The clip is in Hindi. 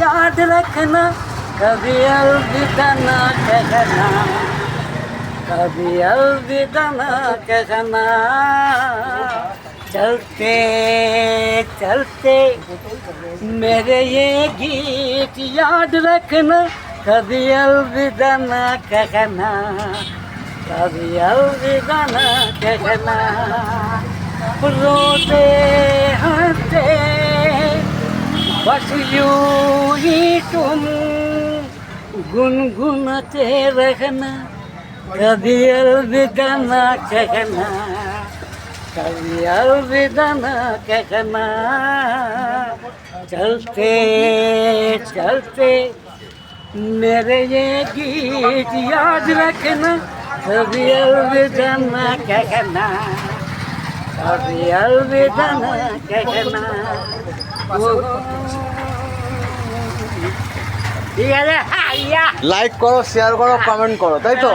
याद रखना, कभी अलविदा ना कहना, कभी अलविदा ना कहना। चलते चलते मेरे ये गीत याद रखना, कभी अलविदा ना कहना, कभी अलविदा ना कहना। रोते हंसते बस यूं ही तुम गुनगुनाते रहना, कभी अलविदा ना कहना, कभी अलविदा ना कहना। चलते चलते मेरे ये गीत याद रखना, कभी अलविदा ना कहना, कभी अलविदा ना कहना। ঠিক আছে, লাইক করো, শেয়ার করো, কমেন্ট করো, তাই তো?